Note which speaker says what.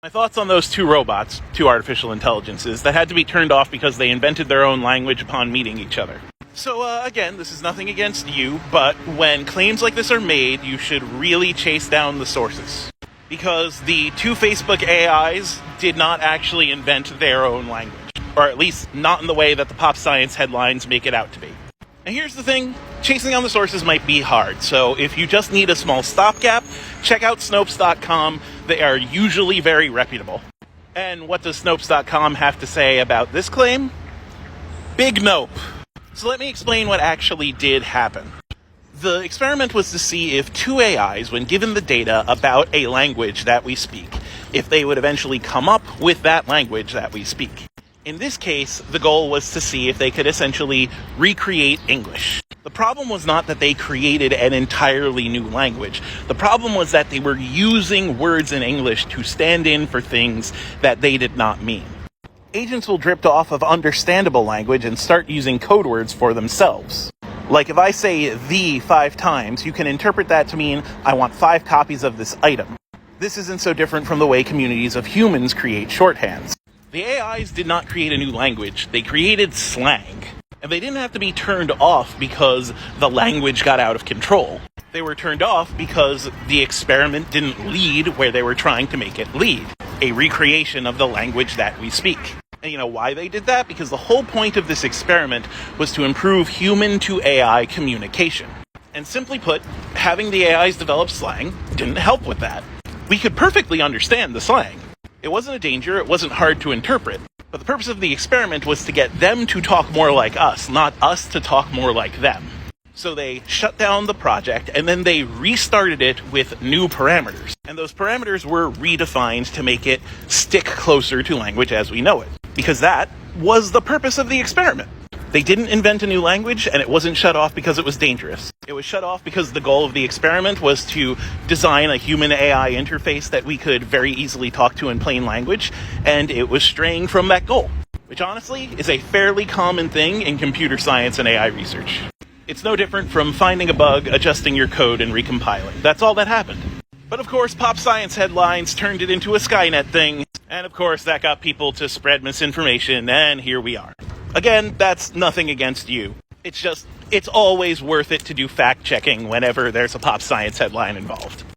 Speaker 1: My thoughts on those two robots, two artificial intelligences, that had to be turned off because they invented their own language upon meeting each other. So, again, this is nothing against you, but when claims like this are made, you should really chase down the sources. Because the two Facebook AIs did not actually invent their own language. Or at least not in the way that the pop science headlines make it out to be. And here's the thing, chasing down the sources might be hard, so if you just need a small stopgap, check out Snopes.com. They are usually very reputable. And what does Snopes.com have to say about this claim? Big nope. So let me explain what actually did happen. The experiment was to see if two AIs, when given the data about a language that we speak, if they would eventually come up with that language that we speak. In this case, the goal was to see if they could essentially recreate English. The problem was not that they created an entirely new language. The problem was that they were using words in English to stand in for things that they did not mean. Agents will drift off of understandable language and start using code words for themselves. Like if I say "the" 5 times, you can interpret that to mean I want 5 copies of this item. This isn't so different from the way communities of humans create shorthands. The AIs did not create a new language, they created slang. And they didn't have to be turned off because the language got out of control. They were turned off because the experiment didn't lead where they were trying to make it lead. A recreation of the language that we speak. And you know why they did that? Because the whole point of this experiment was to improve human to AI communication. And simply put, having the AIs develop slang didn't help with that. We could perfectly understand the slang. It wasn't a danger, it wasn't hard to interpret. But the purpose of the experiment was to get them to talk more like us, not us to talk more like them. So they shut down the project, and then they restarted it with new parameters. And those parameters were redefined to make it stick closer to language as we know it. Because that was the purpose of the experiment. They didn't invent a new language, and it wasn't shut off because it was dangerous. It was shut off because the goal of the experiment was to design a human-AI interface that we could very easily talk to in plain language, and it was straying from that goal, which honestly is a fairly common thing in computer science and AI research. It's no different from finding a bug, adjusting your code, and recompiling. That's all that happened. But of course, pop science headlines turned it into a Skynet thing, and of course that got people to spread misinformation, and here we are. Again, that's nothing against you. It's always worth it to do fact-checking whenever there's a pop science headline involved.